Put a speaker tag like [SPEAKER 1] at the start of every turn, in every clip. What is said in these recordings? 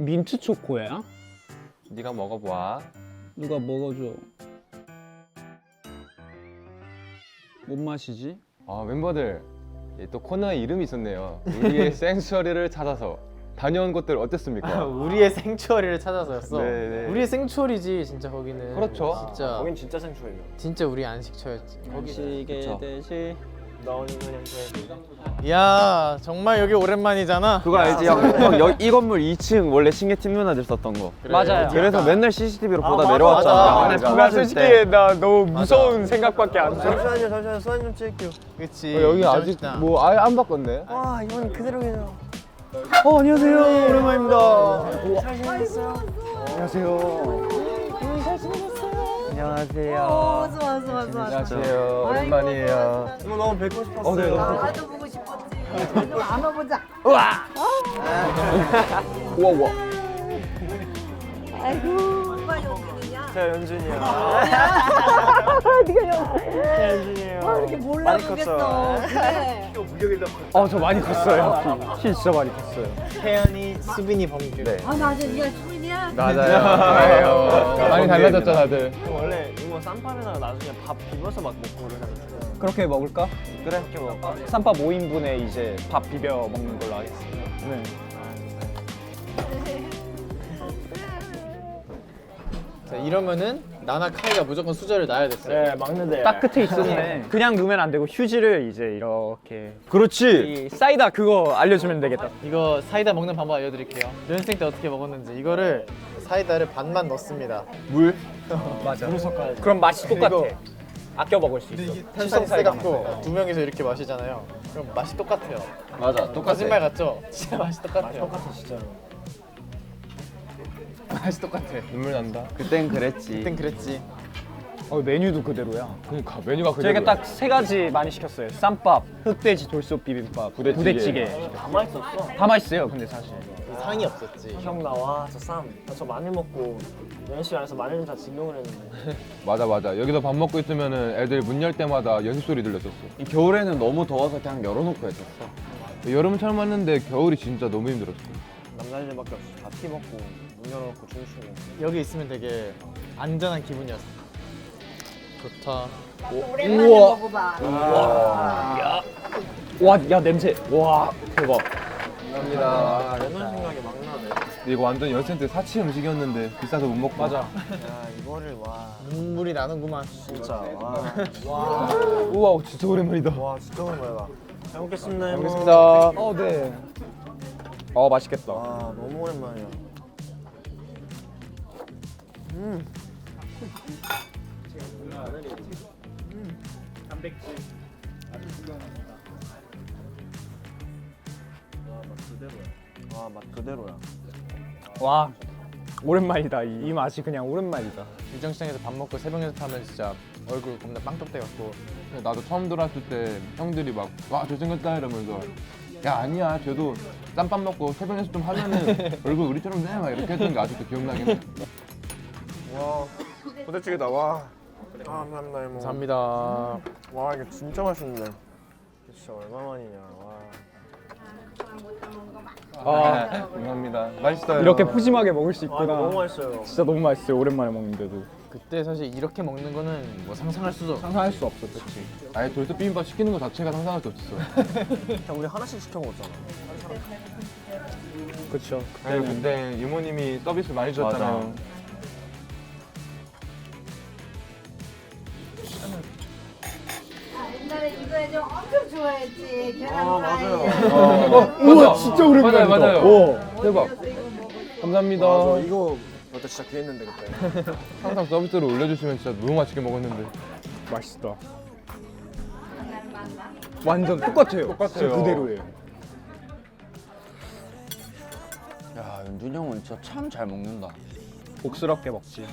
[SPEAKER 1] 민트 초코야?
[SPEAKER 2] 네가 먹어봐.
[SPEAKER 1] 누가 먹어줘. 뭔 맛이지?
[SPEAKER 2] 아 멤버들 또 코너에 이름이 있었네요. 우리의 생츄어리를 찾아서 다녀온 곳들 어땠습니까?
[SPEAKER 3] 우리의 생추어리를 찾아서였어.
[SPEAKER 2] 네네.
[SPEAKER 3] 우리의 생추어리지 진짜 거기는.
[SPEAKER 2] 그렇죠.
[SPEAKER 3] 진짜
[SPEAKER 4] 거긴 진짜 생초예요.
[SPEAKER 3] 진짜 우리 안식처였지.
[SPEAKER 1] 시계
[SPEAKER 2] 그쵸.
[SPEAKER 1] 대시.
[SPEAKER 4] 나오는 냄새.
[SPEAKER 3] 이야 정말 여기 오랜만이잖아.
[SPEAKER 5] 그거 알지 형? 형 이 건물 2층 원래 신개팀 누나들 썼던 거.
[SPEAKER 3] 그래,
[SPEAKER 1] 맞아요.
[SPEAKER 5] 그래서
[SPEAKER 3] 약간
[SPEAKER 5] 맨날 CCTV로 보다
[SPEAKER 4] 맞아,
[SPEAKER 5] 내려왔잖아.
[SPEAKER 3] 맞아.
[SPEAKER 5] 내가.
[SPEAKER 1] 나 솔직히 나 너무 무서운 생각밖에 안 들어.
[SPEAKER 4] 잠시만요. 수환 좀 찍을게요.
[SPEAKER 3] 그치.
[SPEAKER 2] 여기
[SPEAKER 3] 진짜
[SPEAKER 2] 아직
[SPEAKER 3] 멋있다.
[SPEAKER 2] 뭐 아예 안 바꿨네.
[SPEAKER 4] 와 이건 그대로 계세요.
[SPEAKER 5] 안녕하세요. 오랜만입니다.
[SPEAKER 4] 잘 지내셨어요?
[SPEAKER 5] 안녕하세요. 안녕하세요.
[SPEAKER 2] 안녕하세요. 오랜만이에요.
[SPEAKER 4] 이거 너무 뵙고 싶었어요.
[SPEAKER 6] 나도 보고 싶었지. 그래도 안아보자.
[SPEAKER 2] 우와 우와.
[SPEAKER 6] 아이고, 누가 연준이냐?
[SPEAKER 4] 제가 연준이요.
[SPEAKER 6] 네가
[SPEAKER 4] 연준이에요.
[SPEAKER 6] 이렇게 몰라보겠어. 그래.
[SPEAKER 1] 저 많이 컸어요. 키 진짜 많이 컸어요.
[SPEAKER 3] 태연이, 수빈이, 범규.
[SPEAKER 2] 네.
[SPEAKER 6] 아, 맞아. 네가 수빈이야?
[SPEAKER 2] 맞아요. 많이 달라졌죠 다들.
[SPEAKER 4] 원래 이거 쌈밥에다가 나중에 밥 비벼서 막 먹고 그러잖아요.
[SPEAKER 1] 그렇게 먹을까?
[SPEAKER 4] 그래 이렇게 먹을까?
[SPEAKER 1] 쌈밥 5인분에 이제 밥 비벼 먹는 걸로 하겠습니다. 네.
[SPEAKER 3] 자 이러면은 나나 카이가 무조건 수저를 놔야 됐어요.
[SPEAKER 4] 네 막내들.
[SPEAKER 1] 딱 끝에 있었네. 그냥 누면 안 되고 휴지를 이제 이렇게.
[SPEAKER 5] 그렇지.
[SPEAKER 1] 이 사이다 그거 알려주면 되겠다.
[SPEAKER 3] 이거 사이다 먹는 방법 알려드릴게요. 연습생 때 어떻게 먹었는지 이거를 사이다를 반만 넣습니다.
[SPEAKER 5] 물?
[SPEAKER 1] 맞아. 그럼 맛이 똑같아. 아껴 먹을 수 있어.
[SPEAKER 3] 탄산이 세갖고 두 명이서 이렇게 마시잖아요. 그럼 맛이 똑같아요.
[SPEAKER 5] 맞아. 똑같아.
[SPEAKER 3] 거짓말 같죠? 진짜 맛이 똑같아요.
[SPEAKER 4] 똑같아 진짜로.
[SPEAKER 3] 맛이 똑같아.
[SPEAKER 2] 눈물 난다.
[SPEAKER 5] 그땐 그랬지.
[SPEAKER 3] 그땐 그랬지.
[SPEAKER 1] 메뉴도 그대로야.
[SPEAKER 2] 그러니까 메뉴가 그대로.
[SPEAKER 1] 저희가 딱 세 가지 많이 시켰어요. 쌈밥, 흑돼지 돌솥 비빔밥, 부대찌개.
[SPEAKER 4] 다 맛있었어.
[SPEAKER 1] 다 맛있어요. 근데 사실.
[SPEAKER 3] 상이 없었지.
[SPEAKER 4] 형 나와 저 쌈. 저 마늘 먹고 연습실 안에서 마늘 좀 다 증명을 했는데.
[SPEAKER 2] 맞아. 여기서 밥 먹고 있으면은 애들 문 열 때마다 연습 소리 들렸었어.
[SPEAKER 5] 이 겨울에는 너무 더워서 그냥 열어놓고 했었어.
[SPEAKER 2] 여름은 잘 맞는데 겨울이 진짜 너무 힘들었어.
[SPEAKER 4] 남자애들밖에 없어. 다 티 먹고 문 열어놓고 춤추고.
[SPEAKER 3] 여기 있으면 되게 안전한 기분이었어. 좋다.
[SPEAKER 6] 오랜만에
[SPEAKER 1] 우와.
[SPEAKER 6] 먹어봐.
[SPEAKER 1] 와, 야 냄새. 와, 대박.
[SPEAKER 2] 감사합니다.
[SPEAKER 4] 옛날 생각이 막 나네.
[SPEAKER 2] 근데 이거 완전 연습생 때 사치 음식이었는데 비싸서 못 먹고.
[SPEAKER 1] 맞아.
[SPEAKER 4] 야 이거를 와
[SPEAKER 3] 눈물이 나는구만.
[SPEAKER 4] 진짜 와.
[SPEAKER 2] 우와 진짜 오랜만이다.
[SPEAKER 4] 와 진짜 오랜만이다. 잘 먹겠습니다.
[SPEAKER 2] 잘
[SPEAKER 4] 형.
[SPEAKER 2] 먹겠습니다.
[SPEAKER 1] 네. 맛있겠다.
[SPEAKER 4] 와 너무 오랜만이야. 와맛 그대로야.
[SPEAKER 1] 와, 오랜만이다. 이 맛이 그냥 오랜만이다.
[SPEAKER 3] 유정시장에서 밥 먹고 새벽 연습하면 진짜 얼굴 겁나 빵떡대갖고
[SPEAKER 2] 나도 처음 들어왔을 때 형들이 막 와 잘생겼다 이러면서 야 아니야 쟤도 쌈밥 먹고 새벽 연습 좀 하면은 얼굴 우리처럼 돼 막 이렇게 했던 게 아직도 기억나긴 해.
[SPEAKER 4] 와 부대찌개다 와. 아 감사합니다 이모.
[SPEAKER 3] 감사합니다.
[SPEAKER 4] 와 이거 진짜 맛있는데. 진짜 얼마만이냐 와.
[SPEAKER 2] 감사합니다. 맛있어요.
[SPEAKER 1] 이렇게 푸짐하게 먹을 수
[SPEAKER 4] 아 이거 너무
[SPEAKER 1] 있구나.
[SPEAKER 4] 맛있어요.
[SPEAKER 1] 진짜 너무 맛있어요. 오랜만에 먹는데도.
[SPEAKER 3] 그때 사실 이렇게 먹는 거는 뭐 상상할 수도 없어.
[SPEAKER 1] 상상할 수 없었지.
[SPEAKER 2] 아예 돌솥 비빔밥 시키는 거 자체가 상상할 수 없었어.
[SPEAKER 4] 그냥 우리 하나씩 시켜 먹었잖아.
[SPEAKER 1] 그렇죠.
[SPEAKER 2] 그때 이모님이 서비스 많이 주셨잖아요.
[SPEAKER 6] 옛날에 이거 해줘 엄청 좋아했지. 계란
[SPEAKER 4] 아, 맞아요.
[SPEAKER 6] 프라이.
[SPEAKER 1] 우와, 진짜 오랜만이다.
[SPEAKER 2] 맞아요.
[SPEAKER 1] 오,
[SPEAKER 2] 대박.
[SPEAKER 6] 이거 먹고
[SPEAKER 2] 감사합니다.
[SPEAKER 4] 맞아 이거 그때 진짜 귀했는데 그때.
[SPEAKER 2] 항상 서비스로 올려주시면 진짜 너무 맛있게 먹었는데.
[SPEAKER 1] 맛있다. 완전 똑같아요. 진짜 그대로예요.
[SPEAKER 5] 야 연준이 형은 진짜 참 잘 먹는다.
[SPEAKER 1] 복스럽게 먹지.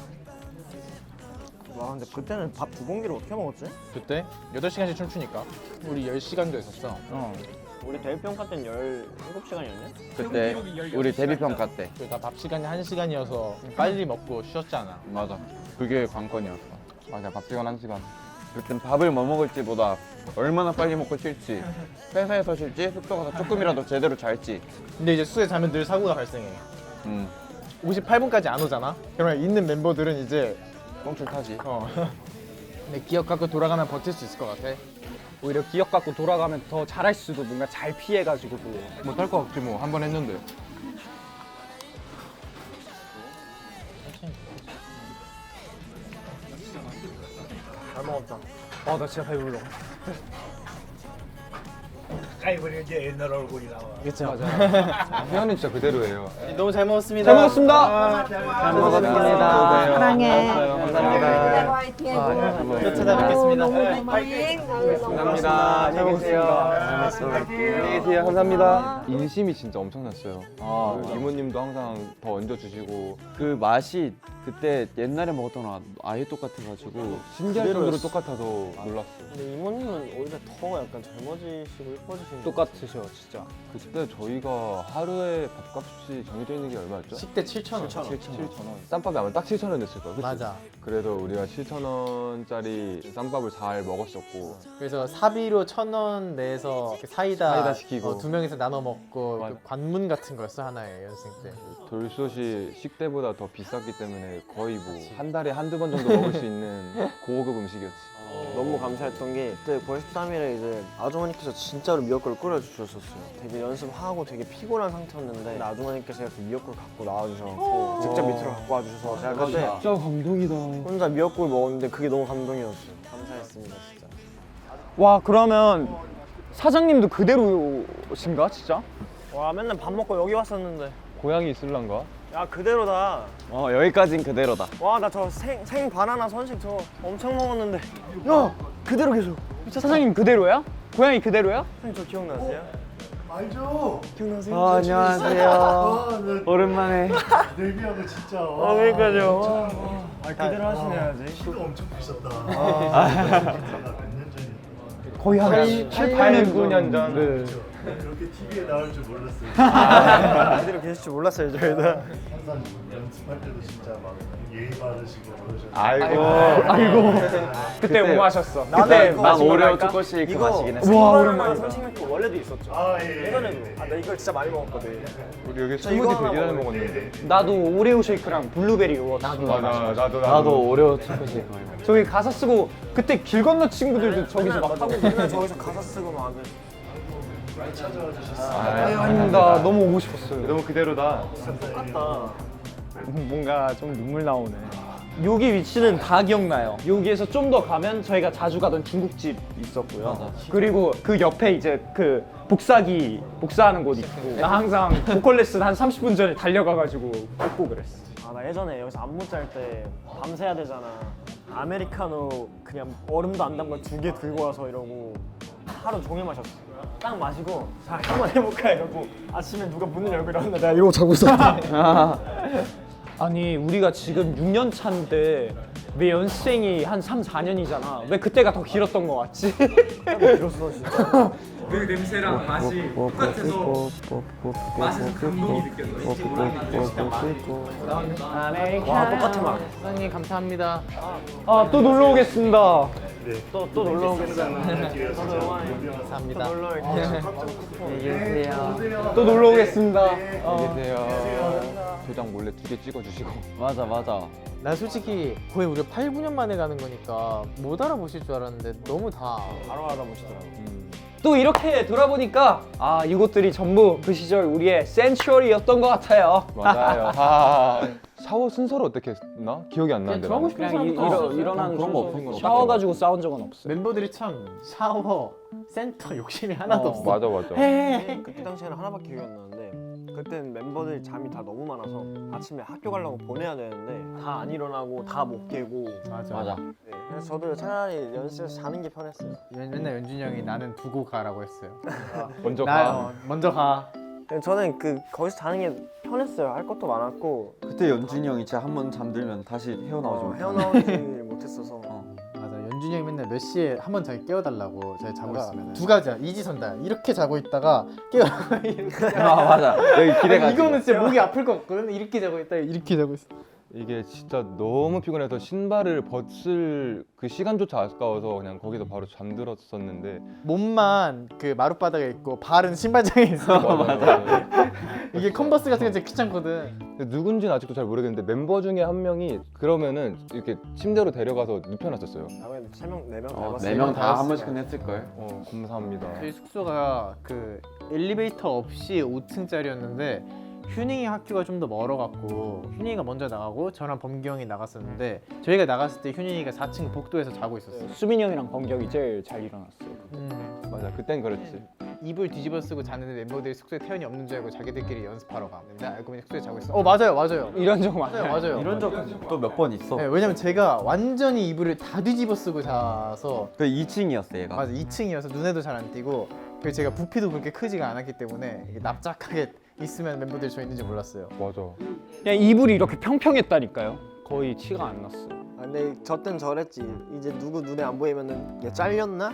[SPEAKER 4] 와 근데 그때는 밥 두 공기를 어떻게 먹었지?
[SPEAKER 3] 그때 8시간씩 춤추니까 우리 10시간도 했었어.
[SPEAKER 4] 우리 대입평가 때는 17시간이었네?
[SPEAKER 5] 그때 우리 데뷔 평가 때.
[SPEAKER 3] 그리고 다 밥 시간이 1시간이어서 빨리 먹고 쉬었잖아.
[SPEAKER 5] 맞아. 그게 관건이었어.
[SPEAKER 2] 맞아 밥 시간 1시간.
[SPEAKER 5] 그땐 밥을 뭐 먹을지보다 얼마나 빨리 먹고 쉴지, 회사에서 쉴지, 숙소 가서 조금이라도 제대로 잘지.
[SPEAKER 3] 근데 이제 숙소에 자면 늘 사고가 발생해. 58분까지 안 오잖아. 그러면 있는 멤버들은 이제
[SPEAKER 2] 뻥줄 타지.
[SPEAKER 3] 내 기억 갖고 돌아가면 버틸 수 있을 것 같아.
[SPEAKER 1] 오히려 기억 갖고 돌아가면 더 잘할 수도 뭔가 잘 피해가지고 또.
[SPEAKER 2] 못할 거 없지 뭐 한 번 했는데.
[SPEAKER 4] 잘 먹었다.
[SPEAKER 1] 아 나 진짜 배불러.
[SPEAKER 7] 아이고 이제 옛날 얼굴이 나와.
[SPEAKER 3] 그렇죠.
[SPEAKER 2] 혜연이 진짜 그대로예요.
[SPEAKER 3] 너무 잘 먹었습니다.
[SPEAKER 1] 잘 먹었습니다.
[SPEAKER 3] 잘 먹었습니다.
[SPEAKER 6] 사랑해.
[SPEAKER 2] 감사합니다.
[SPEAKER 6] 화이팅.
[SPEAKER 3] 또 찾아뵙겠습니다.
[SPEAKER 2] 감사합니다. 안녕히 계세요. 안녕히 계세요. 감사합니다. 인심이 진짜 엄청났어요. 이모님도 항상 더 얹어주시고
[SPEAKER 5] 그 맛이 그때 옛날에 먹었던 거랑 아예 똑같아가지고 신기할 정도로 똑같아서 놀랐어요.
[SPEAKER 4] 근데 이모님은 오히려 더 약간 젊어지시고 예뻐지시는
[SPEAKER 1] 똑같으셔 진짜.
[SPEAKER 2] 그때 저희가 하루에 밥값이 정해져 있는 게 얼마였죠?
[SPEAKER 3] 식대 7,000원.
[SPEAKER 2] 7,000원. 쌈밥이 아마 딱 7,000원 됐을 거예요. 그치?
[SPEAKER 3] 맞아.
[SPEAKER 2] 그래도 우리가 7,000원짜리 쌈밥을 잘 먹었었고
[SPEAKER 3] 그래서 사비로 1,000원 내서 이렇게 사이다
[SPEAKER 2] 시키고.
[SPEAKER 3] 2명이서 나눠 먹고
[SPEAKER 2] 맞아.
[SPEAKER 3] 그 관문 같은 거였어 하나에 연습생 때.
[SPEAKER 2] 돌솥이 식대보다 더 비쌌기 때문에 거의 뭐 한 달에 한두 번 정도 먹을 수 있는 고급 음식이었지.
[SPEAKER 4] 너무 감사했던 게 그때 93일에 이제 아주머니께서 진짜로 미역국을 끓여주셨었어요. 되게 연습하고 되게 피곤한 상태였는데 아주머니께서 이렇게 미역국을 갖고 나와주셔서 직접 밑으로 갖고 와주셔서 제가 그때
[SPEAKER 5] 진짜 감동이다.
[SPEAKER 4] 혼자 미역국을 먹었는데 그게 너무 감동이었어요. 감사했습니다 진짜.
[SPEAKER 1] 와 그러면 사장님도 그대로신가 진짜?
[SPEAKER 4] 와 맨날 밥 먹고 여기 왔었는데
[SPEAKER 2] 고양이 있을란가?
[SPEAKER 4] 야 그대로다.
[SPEAKER 5] 여기까진 그대로다.
[SPEAKER 4] 와 나 저 생 바나나 선식 저 엄청 먹었는데 야 그대로 계속.
[SPEAKER 1] 사장님 그대로야? 고양이 그대로야?
[SPEAKER 4] 선생님 저 기억나세요?
[SPEAKER 7] 알죠?
[SPEAKER 4] 기억나세요?
[SPEAKER 5] 안녕하세요. 오랜만에.
[SPEAKER 7] 데뷔하고 진짜.
[SPEAKER 4] 그러니까요. 그대로 하시네야지.
[SPEAKER 7] 키도 엄청 크셨다. 제가 몇년 전이었나?
[SPEAKER 1] 거의 한 7, 8년 9년 전.
[SPEAKER 7] 그렇죠. 그렇게 TV에 나올 줄 몰랐어요.
[SPEAKER 4] 그대로 계실 줄 몰랐어요 저희도.
[SPEAKER 7] 항상 연습할 때도 진짜 막 예의 바르시고 그러셨는데.
[SPEAKER 1] 아이고. 그때 뭐 마셨어? 그때
[SPEAKER 5] 난
[SPEAKER 1] 마신 걸로
[SPEAKER 5] 오레오
[SPEAKER 1] 할까?
[SPEAKER 5] 초코 쉐이크
[SPEAKER 4] 이거
[SPEAKER 5] 마시긴 했어.
[SPEAKER 1] 우와,
[SPEAKER 4] 오랜만에
[SPEAKER 1] 오랜만이다.
[SPEAKER 4] 선식맥주 원래도 있었죠.
[SPEAKER 7] 아 예.
[SPEAKER 4] 예전에도. 아 나 이걸 진짜 많이 먹었거든.
[SPEAKER 2] 우리 여기
[SPEAKER 4] 저
[SPEAKER 2] 스무디
[SPEAKER 4] 이거 하나
[SPEAKER 2] 되게 잘
[SPEAKER 4] 먹어요.
[SPEAKER 2] 먹었는데.
[SPEAKER 1] 나도 오레오 쉐이크랑 블루베리 요거트.
[SPEAKER 5] 나도 오레오 초코 쉐이크.
[SPEAKER 1] 저기 가사 쓰고 그때 길 건너 친구들도 저기서 막 하고.
[SPEAKER 4] 맨날 저기서 가사 쓰고 막.
[SPEAKER 1] 아닙니다. 너무 오고 싶었어요.
[SPEAKER 2] 너무 그대로다.
[SPEAKER 4] 똑같다.
[SPEAKER 1] 뭔가 좀 눈물 나오네. 여기 위치는 다 기억나요. 여기에서 좀 더 가면 저희가 자주 가던 중국집 있었고요. 그리고 그 옆에 이제 그 복사하는 곳 있고. 나 항상 보컬 레슨 한 30분 전에 달려가가지고 꽂고 그랬어.
[SPEAKER 4] 아 나 예전에 여기서 안무 짤 때 밤새야 되잖아. 아메리카노 그냥 얼음도 안 담가 2개 들고 와서 이러고 하루 종일 마셨어. 딱 마시고 자 한번 해볼까 이러고 아침에 누가 문을 열고 이러는데 내가 이러고 자고 있었지.
[SPEAKER 1] 아니 우리가 지금 6년 차인데 왜 연습생이 한 3, 4년이잖아. 왜 그때가 더 길었던 거 같지?
[SPEAKER 4] 길었어 진짜.
[SPEAKER 8] 그 냄새랑 맛이 똑같아서 맛에서 감동이 느껴져.
[SPEAKER 4] 와 똑같아 막.
[SPEAKER 3] 사장님 감사합니다.
[SPEAKER 1] 아 또 놀러 오겠습니다.
[SPEAKER 4] 또 놀러 오겠습니다. 저도 영화에
[SPEAKER 3] 감사합니다.
[SPEAKER 4] 놀러 올게요.
[SPEAKER 1] 또 놀러 오겠습니다.
[SPEAKER 2] 안녕히 계세요. 도장 몰래 2개 찍어주시고.
[SPEAKER 5] 맞아.
[SPEAKER 3] 난 솔직히 거의 우리가 8, 9년 만에 가는 거니까 못 알아보실 줄 알았는데 너무 다
[SPEAKER 4] 바로 알아보시더라고.
[SPEAKER 1] 또 이렇게 돌아보니까 아 이곳들이 전부 그 시절 우리의 센츄얼이었던 것 같아요.
[SPEAKER 2] 맞아요. 샤워 순서를 어떻게 했나? 기억이 안 나는데.
[SPEAKER 3] 하고 싶은
[SPEAKER 1] 그냥 일어나는
[SPEAKER 5] 그런 거
[SPEAKER 1] 순서.
[SPEAKER 5] 없는 거
[SPEAKER 1] 샤워 가지고 싸운 적은 없어요.
[SPEAKER 3] 멤버들이 참 샤워 센터 욕심이 하나도 없어.
[SPEAKER 2] 맞아.
[SPEAKER 4] 그때 당시에는 하나밖에 기억이 안 나는데 그때는 멤버들 잠이 다 너무 많아서 아침에 학교 가려고 보내야 되는데 다 안 일어나고 다 못 깨고.
[SPEAKER 5] 맞아.
[SPEAKER 4] 네, 그래서 저도 차라리 연습실에서 자는 게 편했어요.
[SPEAKER 3] 맨날 연준이 형이 나는 두고 가라고 했어요.
[SPEAKER 2] 먼저
[SPEAKER 3] 나
[SPEAKER 2] 가.
[SPEAKER 3] 먼저 가.
[SPEAKER 4] 저는 거기서 자는 게 편했어요. 할 것도 많았고
[SPEAKER 5] 그때 연준이 형이 진짜 한 번 잠들면 다시 헤어나오지 못해.
[SPEAKER 4] 헤어나오지 못했어서.
[SPEAKER 3] 맞아. 연준이 형이 맨날 몇 시에 한 번 자기 깨워달라고 제가 자고 있으면 두 가지야. 이지선다. 이렇게 자고 있다가 깨워.
[SPEAKER 5] 맞아. 여기 기대가.
[SPEAKER 3] 이거는 진짜 목이 아플 것 같거든. 이렇게 자고 있다. 이렇게 자고 있어.
[SPEAKER 2] 이게 진짜 너무 피곤해서 신발을 벗을 그 시간조차 아까워서 그냥 거기서 바로 잠들었었는데
[SPEAKER 3] 몸만 그 마룻바닥에 있고 발은 신발장에 있어. 이게 컨버스 같은 거 진짜 귀찮거든.
[SPEAKER 2] 근데 누군지는 아직도 잘 모르겠는데 멤버 중에 한 명이 그러면은 이렇게 침대로 데려가서 눕혀놨었어요.
[SPEAKER 4] 아무래도 3명, 4명 닮았어.
[SPEAKER 5] 4명 다 한 번씩은 했을걸.
[SPEAKER 2] 감사합니다.
[SPEAKER 3] 저희 숙소가 그 엘리베이터 없이 5층짜리였는데 휴닝이 학교가 좀 더 멀어갖고 휴닝이가 먼저 나가고 저랑 범규 형이 나갔었는데 저희가 나갔을 때 휴닝이가 4층 복도에서 자고 있었어요.
[SPEAKER 1] 수빈이 형이랑 범경이 제일 잘 일어났어요.
[SPEAKER 2] 맞아, 그땐 그렇지.
[SPEAKER 3] 이불 뒤집어 쓰고 자는데 멤버들이 숙소에 태연이 없는 줄 알고 자기들끼리 연습하러 가. 근데 알고 보니 숙소에 자고 있어. 맞아요.
[SPEAKER 1] 이런 적 많아요.
[SPEAKER 3] 맞아요.
[SPEAKER 5] 이런 적 또 몇 번 있어.
[SPEAKER 3] 네, 왜냐면 제가 완전히 이불을 다 뒤집어 쓰고 자서
[SPEAKER 5] 그 2층이었어 얘가.
[SPEAKER 3] 맞아 2층이어서 눈에도 잘 안 띄고 그리고 제가 부피도 그렇게 크지가 않았기 때문에 이게 납작하게 있으면 멤버들이 저 있는지 몰랐어요.
[SPEAKER 2] 맞아.
[SPEAKER 1] 그냥 이불이 이렇게 평평했다니까요. 거의 티가 안 났어.
[SPEAKER 4] 근데 저 땐 저랬지. 이제 누구 눈에 안 보이면은 얘 잘렸나?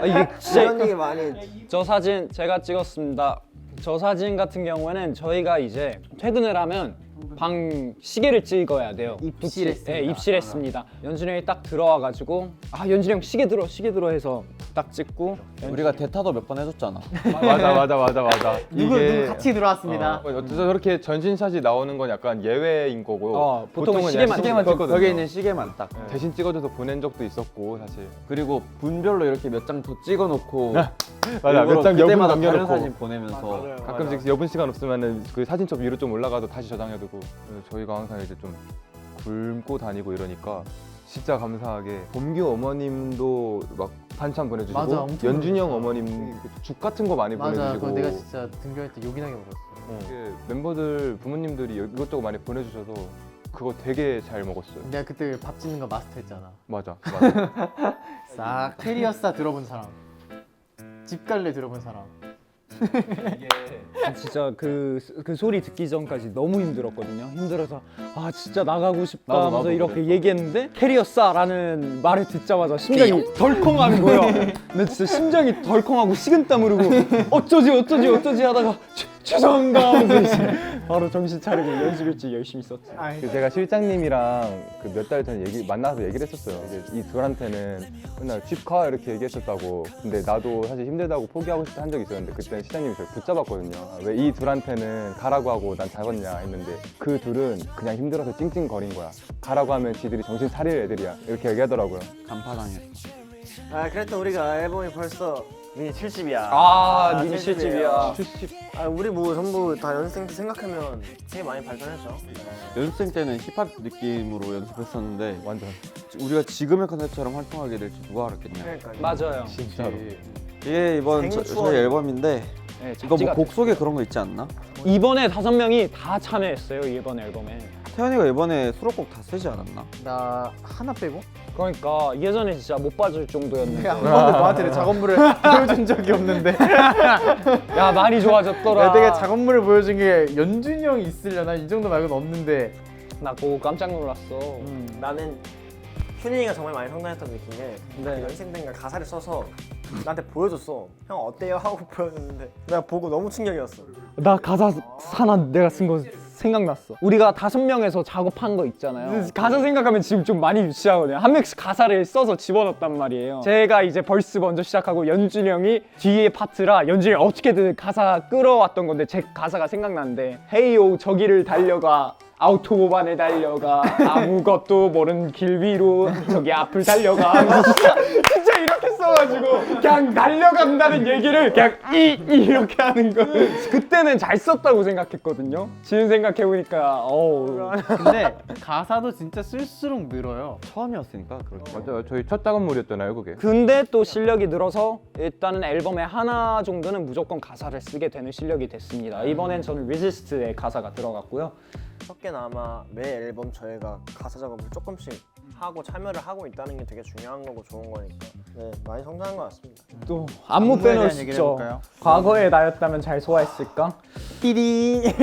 [SPEAKER 1] 이게 진짜
[SPEAKER 4] 이런 얘기 많이 했지.
[SPEAKER 1] 저 사진 제가 찍었습니다. 저 사진 같은 경우에는 저희가 이제 퇴근을 하면 방 시계를 찍어야 돼요.
[SPEAKER 3] 입실했습니다.
[SPEAKER 1] 네, 입실했습니다. 연준이 형이 딱 들어와가지고 연준이 형 시계 들어 해서 딱 찍고
[SPEAKER 5] 우리가 대타도 몇 번 해줬잖아.
[SPEAKER 2] 맞아.
[SPEAKER 3] 누구 같이 들어왔습니다.
[SPEAKER 2] 어쩌서 저렇게 전신샷이 나오는 건 약간 예외인 거고요.
[SPEAKER 1] 보통은
[SPEAKER 2] 그냥
[SPEAKER 1] 시계만
[SPEAKER 2] 찍거든요.
[SPEAKER 5] 벽에 있는 시계만 딱.
[SPEAKER 2] 대신 찍어줘서 보낸 적도 있었고 사실.
[SPEAKER 5] 그리고 분별로 이렇게 몇 장 더 찍어놓고
[SPEAKER 2] 맞아, 몇 장 여분
[SPEAKER 5] 그때마다 다른
[SPEAKER 2] 남겨놓고.
[SPEAKER 5] 사진 보내면서
[SPEAKER 2] 가끔씩 여분 시간 없으면은 그 사진첩 위로 좀 올라가도 다시 저장해두고. 저희가 항상 이제 좀 굶고 다니고 이러니까 진짜 감사하게 범규 어머님도 막 반찬 보내주시고
[SPEAKER 3] 맞아, 엄청
[SPEAKER 2] 연준이 형
[SPEAKER 3] 보내줬어.
[SPEAKER 2] 어머님 죽 같은 거 많이
[SPEAKER 3] 맞아.
[SPEAKER 2] 보내주시고
[SPEAKER 3] 그거 내가 진짜 등교할 때 요긴하게 먹었어.
[SPEAKER 2] 이게 멤버들 부모님들이 이것저것 많이 보내주셔서 그거 되게 잘 먹었어요.
[SPEAKER 3] 내가 그때 밥 짓는 거 마스터했잖아.
[SPEAKER 2] 맞아.
[SPEAKER 3] 싹 캐리어싸 들어본 사람, 집 갈래 들어본 사람.
[SPEAKER 1] 진짜 그 소리 듣기 전까지 너무 힘들었거든요. 힘들어서 진짜 나가고 싶다
[SPEAKER 2] 나도
[SPEAKER 1] 하면서 이렇게
[SPEAKER 2] 그랬어.
[SPEAKER 1] 얘기했는데 캐리어 싸라는 말을 듣자마자 심장이 덜컹하는 거예요. 근데 진짜 심장이 덜컹하고 식은땀 흐르고 어쩌지 하다가 죄송합니다 하면서 이제 바로 정신 차리고 연습 일찍 열심히 썼지.
[SPEAKER 2] 제가 실장님이랑 그 몇 달 전에 만나서 얘기를 했었어요. 이제 이 둘한테는 맨날 집 가 이렇게 얘기했었다고. 근데 나도 사실 힘들다고 포기하고 싶다 한 적이 있었는데 그때는 실장님이 저를 붙잡았거든요. 왜 이 둘한테는 가라고 하고 난 자겠냐 했는데 그 둘은 그냥 힘들어서 찡찡거린 거야. 가라고 하면 지들이 정신 차릴 애들이야. 이렇게 얘기하더라고요.
[SPEAKER 5] 간파당했어.
[SPEAKER 4] 그랬던 우리가 앨범이 벌써 미니 70이야.
[SPEAKER 1] 미니 70이야.
[SPEAKER 4] 우리 뭐 전부 다 연습생 때 생각하면 되게 많이 발전했죠.
[SPEAKER 5] 연습생 때는 힙합 느낌으로 연습했었는데
[SPEAKER 2] 완전.
[SPEAKER 5] 우리가 지금의 컨셉처럼 활동하게 될지 누가 알았겠냐.
[SPEAKER 4] 그러니까
[SPEAKER 1] 맞아요.
[SPEAKER 2] 진짜로.
[SPEAKER 5] 이게 이번
[SPEAKER 4] 생일
[SPEAKER 5] 저희
[SPEAKER 4] 추억.
[SPEAKER 5] 앨범인데
[SPEAKER 1] 네,
[SPEAKER 5] 이거 뭐
[SPEAKER 1] 잡지가
[SPEAKER 5] 곡 속에 그런 거 있지 않나?
[SPEAKER 1] 이번에 5명이 다 참여했어요. 이번 앨범에.
[SPEAKER 5] 태연이가 이번에 수록곡 다 쓰지 않았나?
[SPEAKER 3] 나 하나 빼고?
[SPEAKER 1] 그러니까 예전에 진짜 못 봐줄 정도였는데
[SPEAKER 3] 내가 한 번도 너한테 작업물을 보여준 적이 없는데.
[SPEAKER 1] 야 많이 좋아졌더라.
[SPEAKER 3] 내가 작업물을 보여준 게 연준이 형이 있으려나 이 정도 말고는 없는데.
[SPEAKER 1] 나 그거 깜짝 놀랐어.
[SPEAKER 4] 나는 휴닝이가 정말 많이 성장했던 게 느낀 게
[SPEAKER 1] 네.
[SPEAKER 4] 연습생인가 가사를 써서 나한테 보여줬어. 형 어때요? 하고 보여줬는데 내가 보고 너무 충격이었어.
[SPEAKER 1] 나 가사 하나 내가 쓴 거 생각났어. 우리가 5명에서 작업한 거 있잖아요. 가사 생각하면 지금 좀 많이 유치하거든요. 한 명씩 가사를 써서 집어넣었단 말이에요. 제가 이제 벌스 먼저 시작하고 연준이 형이 뒤에 파트라 연준이 형이 어떻게든 가사 끌어왔던 건데 제 가사가 생각나는데 헤이오 저기를 달려가 아우토반에 달려가 아무것도 모르는 길 위로 저기 앞을 달려가 하면서 진짜 이렇게 써가지고 그냥 달려간다는 얘기를 그냥 이렇게 하는 거. 그때는 잘 썼다고 생각했거든요. 지금 생각해보니까
[SPEAKER 3] 근데 가사도 진짜 쓸수록 늘어요.
[SPEAKER 5] 처음이었으니까 그렇게.
[SPEAKER 2] 맞아요. 저희 첫 작업물이었잖아요, 그게.
[SPEAKER 1] 근데 또 실력이 늘어서 일단은 앨범에 하나 정도는 무조건 가사를 쓰게 되는 실력이 됐습니다. 이번엔 저는 리지스트의 가사가 들어갔고요.
[SPEAKER 4] 섞게나마 매 앨범 저희가 가사 작업을 조금씩 하고 참여를 하고 있다는 게 되게 중요한 거고 좋은 거니까 많이 성장한 것 같습니다.
[SPEAKER 1] 또 안무
[SPEAKER 3] 안무에
[SPEAKER 1] 빼놓을
[SPEAKER 3] 대한
[SPEAKER 1] 수
[SPEAKER 3] 얘기를
[SPEAKER 1] 있죠.
[SPEAKER 3] 해볼까요?
[SPEAKER 1] 과거의 나였다면 잘 소화했을까?
[SPEAKER 3] 띠디.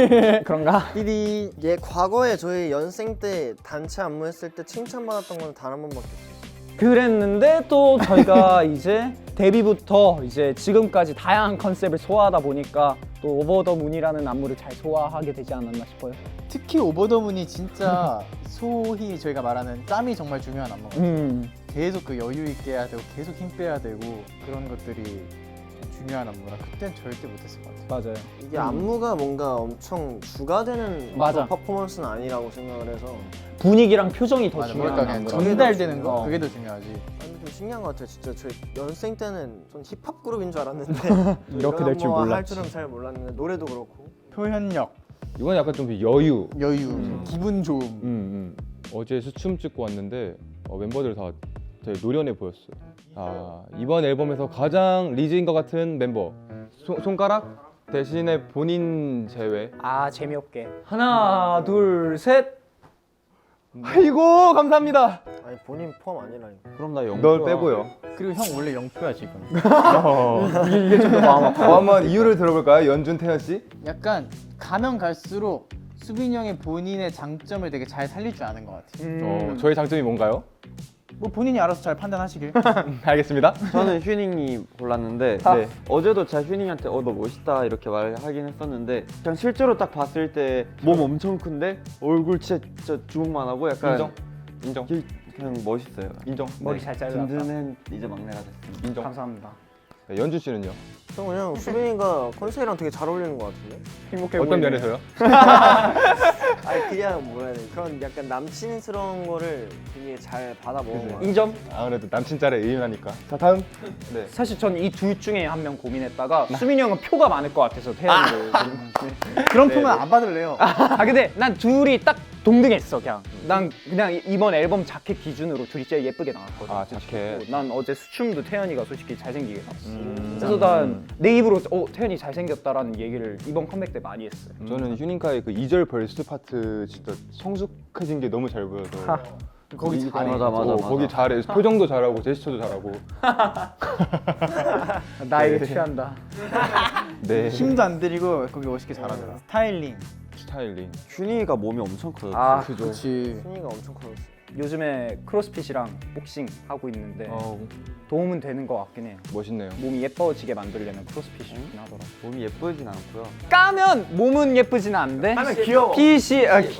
[SPEAKER 1] 그런가?
[SPEAKER 3] 띠디.
[SPEAKER 4] 과거에 저희 연생 때 단체 안무했을 때 칭찬받았던 건 단 한 번밖에 없어요.
[SPEAKER 1] 그랬는데 또 저희가 이제 데뷔부터 이제 지금까지 다양한 컨셉을 소화하다 보니까 또 오버 더 문이라는 안무를 잘 소화하게 되지 않았나 싶어요.
[SPEAKER 3] 특히 오버 더 문이 진짜 소위 저희가 말하는 짬이 정말 중요한 안무거든요. 계속 그 여유 있게 해야 되고 계속 힘 빼야 되고 그런 것들이 좀 중요한 안무라 그땐 절대 못했을 것 같아요.
[SPEAKER 1] 맞아요.
[SPEAKER 4] 이게 안무가 뭔가 엄청 주가 되는
[SPEAKER 1] 맞아.
[SPEAKER 4] 그런 퍼포먼스는 아니라고 생각을 해서
[SPEAKER 1] 분위기랑 표정이 더
[SPEAKER 3] 맞아,
[SPEAKER 1] 중요한
[SPEAKER 3] 뭐랄까 그냥
[SPEAKER 1] 안무라.
[SPEAKER 3] 전달되는 거
[SPEAKER 1] 어.
[SPEAKER 3] 그게 더 중요하지.
[SPEAKER 4] 근데 좀 신기한 것 같아요. 진짜 저희 연생 때는 전 힙합 그룹인 줄 알았는데
[SPEAKER 1] 이렇게 될 줄
[SPEAKER 4] 이런 안무와 할
[SPEAKER 1] 몰랐지.
[SPEAKER 4] 줄은 잘 몰랐는데 노래도 그렇고
[SPEAKER 3] 표현력,
[SPEAKER 2] 이건 약간 좀 여유.
[SPEAKER 3] 여유, 기분 좋음.
[SPEAKER 2] 어제 수춤 찍고 왔는데 멤버들 다 되게 노련해 보였어요. 이번 앨범에서 가장 리즈인 것 같은 멤버 손가락 대신에 본인 제외.
[SPEAKER 1] 아 재미없게. 하나 둘 셋.
[SPEAKER 2] 아이고 감사합니다.
[SPEAKER 4] 아니 본인 포함 아니라니까.
[SPEAKER 5] 그럼 나 영표야.
[SPEAKER 2] 널 빼고요.
[SPEAKER 3] 그리고 형 원래 영표야 지금.
[SPEAKER 1] 이게 좀 더 마음 아파.
[SPEAKER 2] 한번 이유를 들어볼까요, 연준 태연 씨?
[SPEAKER 3] 약간 가면 갈수록 수빈이 형의 본인의 장점을 되게 잘 살릴 줄 아는 것 같아요.
[SPEAKER 2] 저희 장점이 뭔가요?
[SPEAKER 3] 뭐 본인이 알아서 잘 판단하시길.
[SPEAKER 2] 알겠습니다.
[SPEAKER 5] 저는 휴닝이 골랐는데
[SPEAKER 2] 네.
[SPEAKER 5] 어제도 제가 휴닝한테 너 멋있다 이렇게 말하긴 했었는데 그냥 실제로 딱 봤을 때 몸 엄청 큰데 얼굴 진짜 주먹만 하고 약간
[SPEAKER 2] 인정.
[SPEAKER 5] 그냥 멋있어요.
[SPEAKER 2] 인정.
[SPEAKER 1] 머리 잘 잘랐다.
[SPEAKER 5] 든든한 이제 막내가 됐습니다.
[SPEAKER 2] 인정.
[SPEAKER 1] 감사합니다.
[SPEAKER 2] 네, 연준 씨는요?
[SPEAKER 4] 저 그냥 수빈이가 컨셉이랑 되게 잘 어울리는 것 같은데?
[SPEAKER 1] 행복해
[SPEAKER 2] 어떤
[SPEAKER 1] 보이네.
[SPEAKER 2] 면에서요?
[SPEAKER 4] 아니 그냥 뭐라 해야 돼 그런 약간 남친스러운 거를 되게 잘 받아 먹은 것 같아요.
[SPEAKER 1] 인정.
[SPEAKER 2] 아무래도 남친 짤에 의인하니까. 자 다음. 네.
[SPEAKER 1] 사실 전 이 둘 중에 한 명 고민했다가 수민이 형은 표가 많을 것 같아서 태연이를.
[SPEAKER 3] 그런 표면 안 받을래요.
[SPEAKER 1] 아 근데 난 둘이 딱 동등했어 그냥. 난 그냥 이번 앨범 자켓 기준으로 둘이 제일 예쁘게 나왔거든.
[SPEAKER 2] 아 자켓.
[SPEAKER 1] 난 어제 수춤도 태연이가 솔직히 잘생기게 나왔어. 그래서 난 내 입으로 태연이 잘생겼다라는 얘기를 이번 컴백 때 많이 했어요.
[SPEAKER 2] 저는 휴닝카의 그 2절 벌스 파트 진짜 성숙해진 게 너무 잘 보여서
[SPEAKER 3] 거기 잘해.
[SPEAKER 5] 맞아.
[SPEAKER 2] 거기 잘해. 표정도 잘하고 제스처도 잘하고.
[SPEAKER 1] 나에게 취한다.
[SPEAKER 2] 네.
[SPEAKER 3] 힘도 안 들이고 거기 멋있게 잘하더라. 스타일링.
[SPEAKER 2] 스타일링.
[SPEAKER 5] 휴닝이가 몸이 엄청 커요.
[SPEAKER 1] 아
[SPEAKER 3] 그렇지.
[SPEAKER 4] 수빈이가 엄청 커졌어.
[SPEAKER 1] 요즘에 크로스핏이랑 복싱 하고 있는데 도움은 되는 것 같긴 해요.
[SPEAKER 2] 멋있네요.
[SPEAKER 1] 몸이 예뻐지게 만들려면 크로스핏이 좋긴 하더라.
[SPEAKER 5] 몸이 예쁘진 않고요.
[SPEAKER 1] 까면 몸은 예쁘진 않은데
[SPEAKER 4] 까면 귀여워.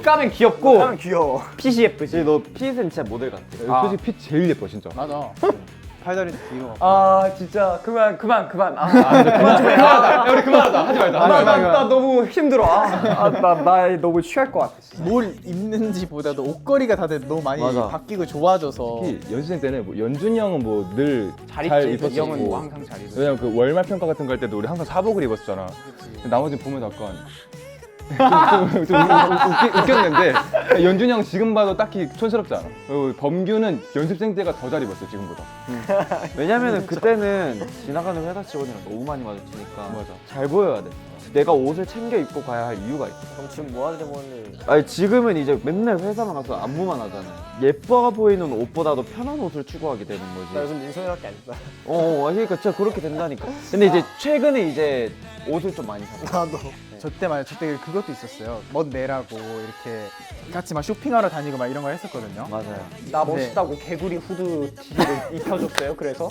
[SPEAKER 1] 까면 귀엽고
[SPEAKER 4] 하면 귀여워.
[SPEAKER 1] 핏이 예쁘지.
[SPEAKER 5] 너 핏은 진짜 모델 같아.
[SPEAKER 2] 솔직히 핏 제일 예뻐 진짜.
[SPEAKER 3] 맞아. 팔다리 뒤로.
[SPEAKER 1] 아 진짜 그만.
[SPEAKER 2] 야, 우리 그만하자. 하지 말자.
[SPEAKER 1] 나 너무 힘들어. 나 너무 취할 것 같아.
[SPEAKER 3] 뭘 입는지보다도 옷걸이가 다들 너무 많이
[SPEAKER 5] 맞아.
[SPEAKER 3] 바뀌고 좋아져서.
[SPEAKER 2] 특히 연습생 때는 뭐 연준이 형은 뭐 늘
[SPEAKER 1] 잘
[SPEAKER 2] 잘
[SPEAKER 1] 입지. 이 형은
[SPEAKER 2] 입었었고.
[SPEAKER 1] 뭐 항상 잘 입어.
[SPEAKER 2] 왜냐면 그 월말 평가 같은 거 할 때도 우리 항상 사복을 입었잖아. 근데 나머지 보면 약간 좀 웃겼는데 연준이 형 지금 봐도 딱히 촌스럽지 않아. 그리고 범규는 연습생 때가 더 잘 입었어 지금보다.
[SPEAKER 5] 왜냐면은 그때는 지나가는 회사 직원이랑 너무 많이 마주치니까
[SPEAKER 2] 맞아.
[SPEAKER 5] 잘 보여야 돼. 내가 옷을 챙겨 입고 가야 할 이유가 있어.
[SPEAKER 4] 그럼 지금 뭐 하는지 모르는데
[SPEAKER 5] 아니 지금은 이제 맨날 회사만 가서 안무만 하잖아요. 예뻐 보이는 옷보다도 편한 옷을 추구하게 되는
[SPEAKER 4] 나
[SPEAKER 5] 거지.
[SPEAKER 4] 요즘 민소희밖에 안 입다.
[SPEAKER 5] 그러니까 진짜 그렇게 된다니까. 근데 이제 최근에 이제 옷을 좀 많이 사.
[SPEAKER 4] 나도.
[SPEAKER 3] 저때 그것도 있었어요. 멋 내라고 이렇게 같이 막 쇼핑하러 다니고 막 이런 걸 했었거든요.
[SPEAKER 5] 맞아요.
[SPEAKER 1] 나 멋있다고 개구리 후드티를 입혀줬어요. 그래서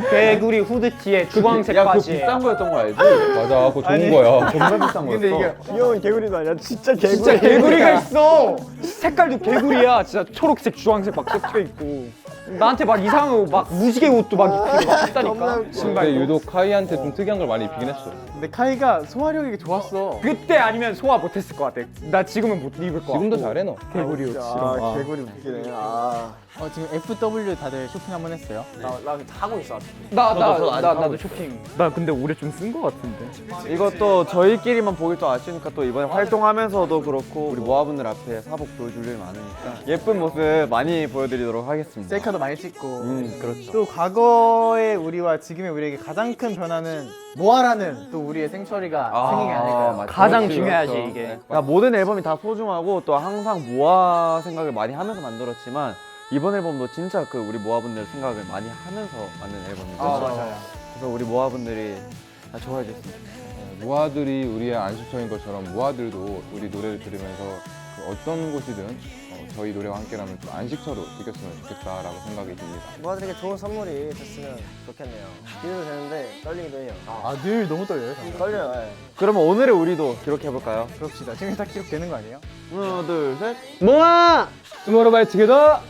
[SPEAKER 1] 개구리 후드티에 주황색
[SPEAKER 5] 야, 그거
[SPEAKER 1] 바지에.
[SPEAKER 5] 비싼 거였던 거 알지?
[SPEAKER 2] 맞아, 그거 좋은 거야.
[SPEAKER 5] 정말 비싼 거였어.
[SPEAKER 3] 근데 이게
[SPEAKER 4] 귀여운 개구리도 아니야. 진짜 개구리.
[SPEAKER 1] 진짜 개구리가 있어. 색깔도 개구리야. 진짜 초록색, 주황색 막 섞여 있고. 나한테 막 이상한 거 막 무지개 옷도 막 입히고 막 했다니까.
[SPEAKER 2] 근데
[SPEAKER 1] 신발도.
[SPEAKER 2] 유독 카이한테 좀 특이한 걸 많이 입히긴 했어.
[SPEAKER 3] 근데 카이가 소화력이 좋았어.
[SPEAKER 1] 그때 아니면 소화 못했을 것 같아. 나 지금은 못 입을 것 같고.
[SPEAKER 2] 지금도 잘해 너.
[SPEAKER 1] 개구리 옷.
[SPEAKER 4] 아, 개구리 웃기네. 아,
[SPEAKER 3] 지금 FW 다들 쇼핑 한번 했어요.
[SPEAKER 4] 나 하고 있어. 아직.
[SPEAKER 1] 나도 쇼핑. 나 근데 올해 좀 쓴 것 같은데.
[SPEAKER 5] 이것도 저희끼리만 보길 또 아쉬우니까 또 이번에 활동하면서도 그렇고 우리 모아분들 앞에 사복 보여줄 일 많으니까 예쁜 모습 많이 보여드리도록 하겠습니다.
[SPEAKER 3] 셀카도 많이 찍고.
[SPEAKER 5] 그렇죠.
[SPEAKER 3] 또 과거의 우리와 지금의 우리에게 가장 큰 변화는 모아라는 또 우리의 생처리가 생긴 게 아닐까요?
[SPEAKER 5] 맞죠.
[SPEAKER 1] 가장
[SPEAKER 5] 그렇지,
[SPEAKER 1] 중요하지,
[SPEAKER 5] 그렇죠.
[SPEAKER 1] 이게.
[SPEAKER 5] 그러니까 모든 앨범이 다 소중하고 또 항상 모아 생각을 많이 하면서 만들었지만 이번 앨범도 진짜 그 우리 모아분들 생각을 많이 하면서 만든 앨범이죠.
[SPEAKER 1] 맞아요.
[SPEAKER 5] 그래서 우리 모아분들이 다 좋아해 줬으면 좋겠어요.
[SPEAKER 2] 모아들이 우리의 안식처인 것처럼 모아들도 우리 노래를 들으면서 그 어떤 곳이든 저희 노래와 함께라면 좀 안식처로 느꼈으면 좋겠다라고 생각이 듭니다.
[SPEAKER 4] 모아들에게 좋은 선물이 됐으면 좋겠네요. 기대도 되는데 떨리기도 해요.
[SPEAKER 3] 늘 너무 떨려요.
[SPEAKER 4] 떨려요. 예.
[SPEAKER 5] 그러면 오늘의 우리도 기록해볼까요?
[SPEAKER 3] 그럽시다. 지금 다 기록되는 거 아니에요?
[SPEAKER 5] 하나, 둘, 셋.
[SPEAKER 1] 모아!
[SPEAKER 2] 투모로우바이 투게더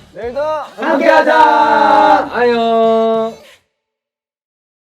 [SPEAKER 1] 함께하자! 안녕!